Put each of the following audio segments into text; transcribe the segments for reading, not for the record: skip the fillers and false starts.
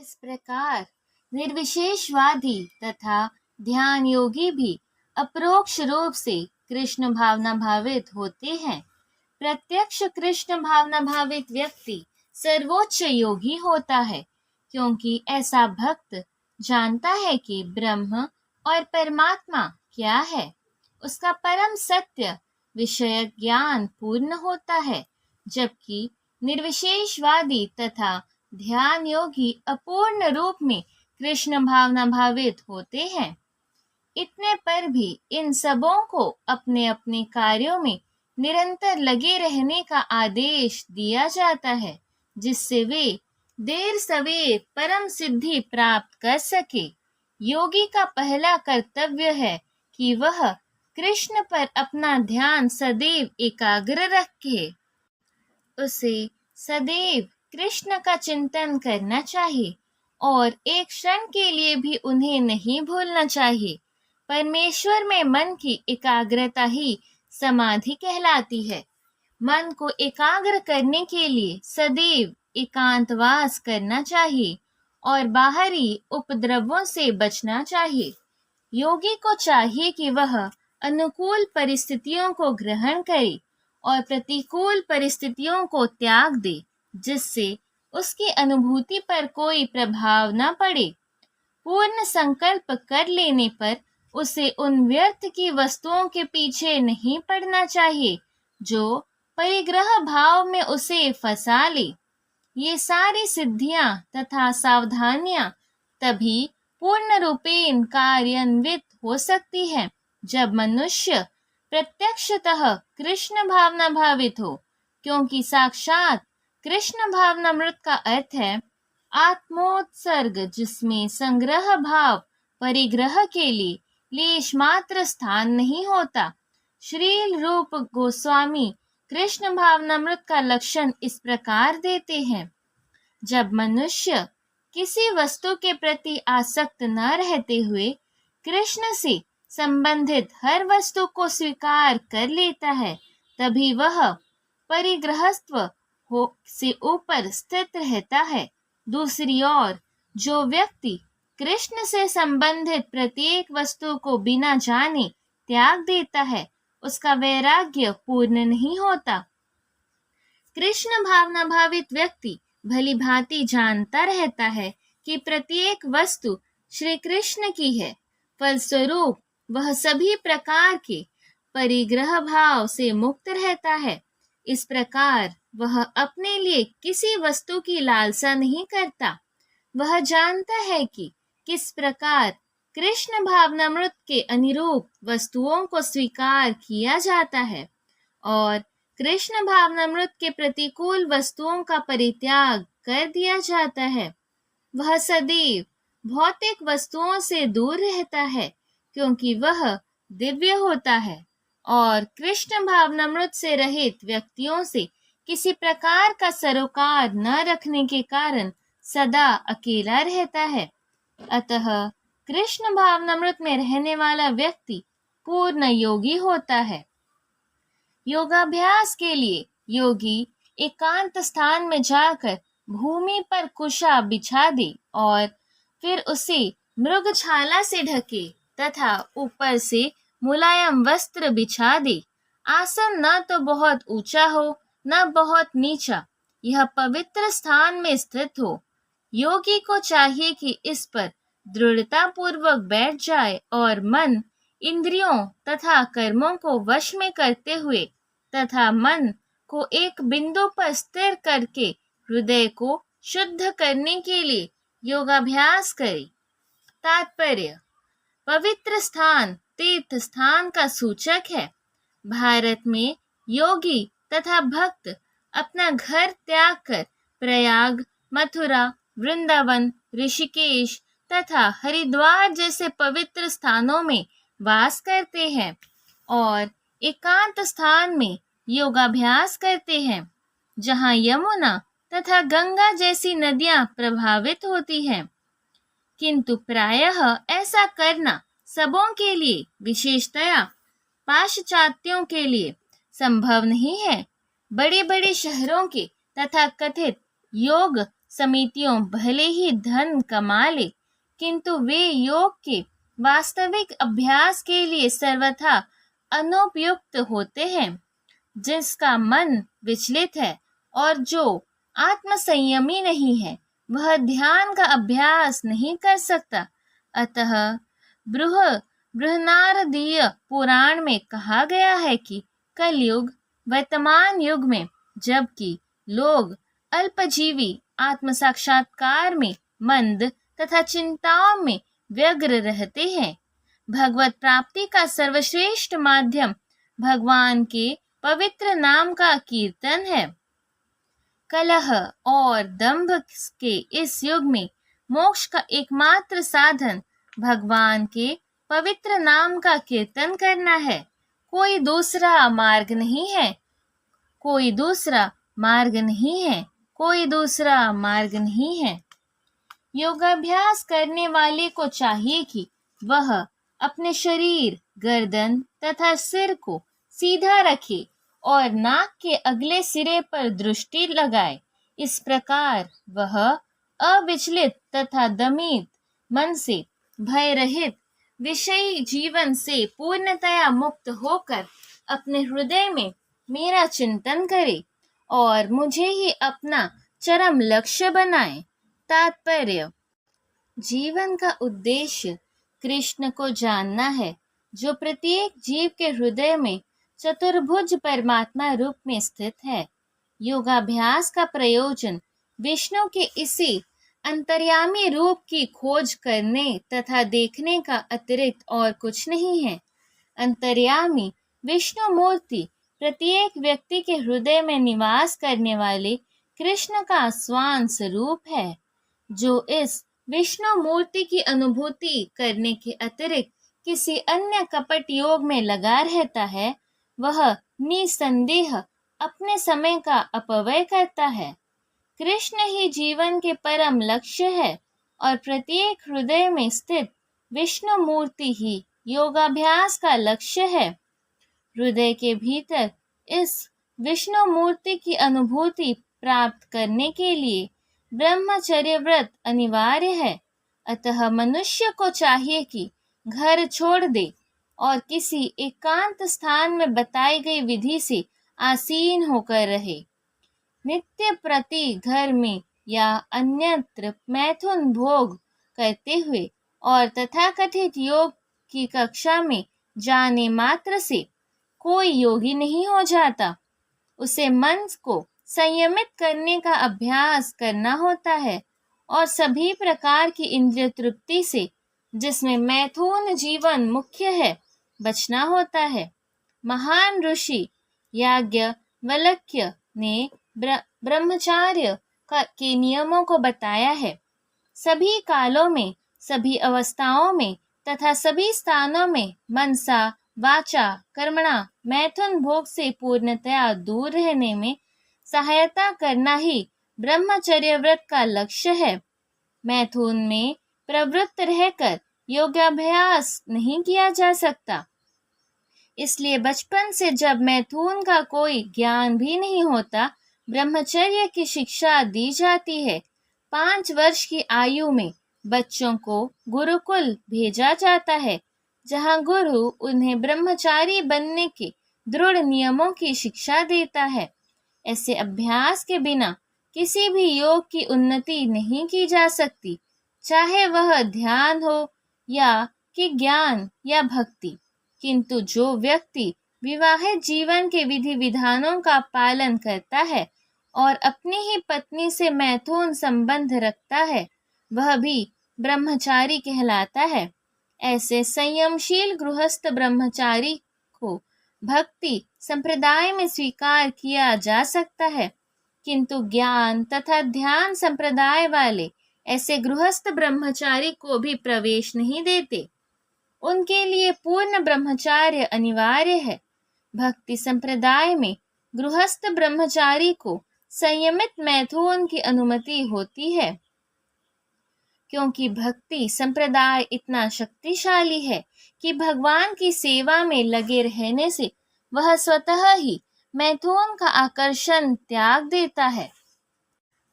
इस प्रकार निर्विशेषवादी तथा ध्यान योगी भी अपरोक्ष रूप से कृष्ण भावना भावित होते हैं। प्रत्यक्ष कृष्ण भावना भावित व्यक्ति सर्वोच्च योगी होता है, क्योंकि ऐसा भक्त जानता है कि ब्रह्म और परमात्मा क्या है। उसका परम सत्य विषय ज्ञान पूर्ण होता है, जबकि निर्विशेषवादी तथा ध्यान योगी अपूर्ण रूप में कृष्ण भावना भावित होते हैं। इतने पर भी इन सबों को अपने अपने कार्यों में निरंतर लगे रहने का आदेश दिया जाता है, जिससे वे देर सवेर परम सिद्धि प्राप्त कर सके। योगी का पहला कर्तव्य है कि वह कृष्ण पर अपना ध्यान सदैव एकाग्र रखे। उसे सदैव कृष्ण का चिंतन करना चाहिए और एक क्षण के लिए भी उन्हें नहीं भूलना चाहिए। परमेश्वर में मन की एकाग्रता ही समाधि कहलाती है। मन को एकाग्र करने के लिए सदैव एकांतवास करना चाहिए और बाहरी उपद्रवों से बचना चाहिए। योगी को चाहिए कि वह अनुकूल परिस्थितियों को ग्रहण करे और प्रतिकूल परिस्थितियों को त्याग दे, जिससे उसकी अनुभूति पर कोई प्रभाव न पड़े। पूर्ण संकल्प कर लेने पर उसे उन व्यर्थ की वस्तुओं के पीछे नहीं पड़ना चाहिए जो परिग्रह भाव में उसे फंसा ले। ये सारी सिद्धियां तथा सावधानियां तभी पूर्ण रूपेण कार्यान्वित हो सकती है जब मनुष्य प्रत्यक्षतः कृष्ण भावना भावित हो, क्योंकि साक्षात कृष्ण भावनामृत का अर्थ है आत्मोत्सर्ग, जिसमें संग्रह भाव परिग्रह के लिए लेश मात्र स्थान नहीं होता। श्रील रूप गोस्वामी कृष्ण भावनामृत का लक्षण इस प्रकार देते हैं। जब मनुष्य किसी वस्तु के प्रति आसक्त न रहते हुए कृष्ण से संबंधित हर वस्तु को स्वीकार कर लेता है, तभी वह परिग्रहस्त्व हो से ऊपर स्थित रहता है। दूसरी ओर जो व्यक्ति कृष्ण से संबंधित प्रत्येक वस्तु को बिना जाने त्याग देता है, उसका वैराग्य पूर्ण नहीं होता। कृष्ण भावना भावित व्यक्ति भली भांति जानता रहता है कि प्रत्येक वस्तु श्री कृष्ण की है। फलस्वरूप वह सभी प्रकार के परिग्रह भाव से मुक्त रहता है। इस प्रकार वह अपने लिए किसी वस्तु की लालसा नहीं करता। वह जानता है कि किस प्रकार कृष्ण भावनामृत के अनुरूप वस्तुओं को स्वीकार किया जाता है और कृष्ण भावनामृत के प्रतिकूल वस्तुओं का परित्याग कर दिया जाता है। वह सदैव भौतिक वस्तुओं से दूर रहता है, क्योंकि वह दिव्य होता है और कृष्ण भावनामृत से रहित व्यक्तियों से किसी प्रकार का सरोकार न रखने के कारण सदा अकेला रहता है। अतः कृष्ण भावनामृत में रहने वाला व्यक्ति पूर्ण योगी होता है। योगाभ्यास के लिए योगी एकांत स्थान में जाकर भूमि पर कुशा बिछा दे और फिर उसे मृगछाला से ढके तथा ऊपर से मुलायम वस्त्र बिछा दे। आसन न तो बहुत ऊंचा हो न बहुत नीचा, यह पवित्र स्थान में स्थित हो। योगी को चाहिए कि इस पर दृढ़ता पूर्वक बैठ जाए और मन इंद्रियों तथा कर्मों को वश में करते हुए तथा मन को एक बिंदु पर स्थिर करके हृदय को शुद्ध करने के लिए योगाभ्यास करे। तात्पर्य: पवित्र स्थान तीर्थ स्थान का सूचक है। भारत में योगी तथा भक्त अपना घर त्याग कर प्रयाग, मथुरा, वृंदावन, ऋषिकेश तथा हरिद्वार जैसे पवित्र स्थानों में वास करते हैं और एकांत स्थान में योगाभ्यास करते हैं, जहाँ यमुना तथा गंगा जैसी नदियाँ प्रभावित होती हैं। किंतु प्रायः ऐसा करना सबों के लिए, विशेषतया पाश्चात्यों के लिए संभव नहीं है। बड़े बड़े शहरों के तथा कथित योग समितियों भले ही धन कमा ले, किंतु वे योग के वास्तविक अभ्यास के लिए सर्वथा अनुपयुक्त होते हैं। जिसका मन विचलित है और जो आत्मसंयमी नहीं है, वह ध्यान का अभ्यास नहीं कर सकता। अतः बृहनारदीय पुराण में कहा गया है कि कलयुग वर्तमान युग में, जबकि लोग अल्पजीवी आत्म साक्षात्कार में मंद तथा चिंताओं में व्यग्र रहते हैं, भगवत प्राप्ति का सर्वश्रेष्ठ माध्यम भगवान के पवित्र नाम का कीर्तन है। कलह और दंभ के इस युग में मोक्ष का एकमात्र साधन भगवान के पवित्र नाम का कीर्तन करना है। कोई दूसरा मार्ग नहीं है, कोई दूसरा मार्ग नहीं है, कोई दूसरा मार्ग नहीं है। योगाभ्यास करने वाले को चाहिए कि वह अपने शरीर, गर्दन तथा सिर को सीधा रखे और नाक के अगले सिरे पर दृष्टि लगाए। इस प्रकार वह अविचलित तथा दमित मन से, भय रहित विषयी जीवन से पूर्णतया मुक्त होकर अपने हृदय में मेरा चिंतन करे और मुझे ही अपना चरम लक्ष्य बनाए। तात्पर्य: जीवन का उद्देश्य कृष्ण को जानना है, जो प्रत्येक जीव के हृदय में चतुर्भुज परमात्मा रूप में स्थित है। योगाभ्यास का प्रयोजन विष्णु के इसी अंतर्यामी रूप की खोज करने तथा देखने का अतिरिक्त और कुछ नहीं है। अंतर्यामी विष्णु मूर्ति प्रत्येक व्यक्ति के हृदय में निवास करने वाले कृष्ण का स्वान स्वरूप है। जो इस विष्णु मूर्ति की अनुभूति करने के अतिरिक्त किसी अन्य कपट योग में लगा रहता है, वह निसंदेह अपने समय का अपव्यय करता है। कृष्ण ही जीवन के परम लक्ष्य है और प्रत्येक हृदय में स्थित विष्णु मूर्ति ही योगाभ्यास का लक्ष्य है। हृदय के भीतर इस विष्णु मूर्ति की अनुभूति प्राप्त करने के लिए ब्रह्मचर्य व्रत अनिवार्य है। अतः मनुष्य को चाहिए कि घर छोड़ दे और किसी एकांत स्थान में बताई गई विधि से आसीन होकर रहे। नित्य प्रति घर में या अन्यत्र मैथुन भोग करते हुए और तथाकथित योग की कक्षा में जाने मात्र से कोई योगी नहीं हो जाता। उसे मन को संयमित करने का अभ्यास करना होता है और सभी प्रकार की इंद्रिय तृप्ति से, जिसमें मैथुन जीवन मुख्य है, बचना होता है। महान ऋषि याज्ञवल्क्य ने ब्रह्मचार्य के नियमों को बताया है। सभी कालों में, सभी अवस्थाओं में तथा सभी स्थानों में मनसा वाचा कर्मणा मैथुन भोग से पूर्णतया दूर रहने में सहायता करना ही ब्रह्मचर्य व्रत का लक्ष्य है। मैथुन में प्रवृत्त रहकर योगाभ्यास नहीं किया जा सकता। इसलिए बचपन से जब मैथुन का कोई ज्ञान भी नहीं होता, ब्रह्मचर्य की शिक्षा दी जाती है। 5 वर्ष की आयु में बच्चों को गुरुकुल भेजा जाता है, जहाँ गुरु उन्हें ब्रह्मचारी बनने के दृढ़ नियमों की शिक्षा देता है। ऐसे अभ्यास के बिना किसी भी योग की उन्नति नहीं की जा सकती, चाहे वह ध्यान हो या कि ज्ञान या भक्ति। किंतु जो व्यक्ति विवाहित जीवन के विधि विधानों का पालन करता है और अपनी ही पत्नी से मैथुन संबंध रखता है, वह भी ब्रह्मचारी कहलाता है। ऐसे संयमशील गृहस्थ ब्रह्मचारी को भक्ति संप्रदाय में स्वीकार किया जा सकता है, किंतु ज्ञान तथा ध्यान संप्रदाय वाले ऐसे गृहस्थ ब्रह्मचारी को भी प्रवेश नहीं देते। उनके लिए पूर्ण ब्रह्मचार्य अनिवार्य है। भक्ति संप्रदाय में गृहस्थ ब्रह्मचारी को संयमित मैथुन की अनुमति होती है, क्योंकि भक्ति संप्रदाय इतना शक्तिशाली है कि भगवान की सेवा में लगे रहने से वह स्वतः ही मैथुन का आकर्षण त्याग देता है।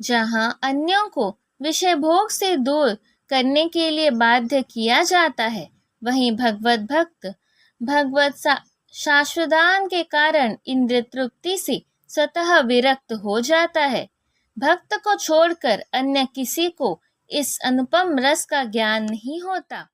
जहाँ अन्यों को विषय भोग से दूर करने के लिए बाध्य किया जाता है, वहीं भगवत भक्त शाश्वदान के कारण इंद्रिय तृप्ति से स्वतः विरक्त हो जाता है। भक्त को छोड़कर अन्य किसी को इस अनुपम रस का ज्ञान नहीं होता।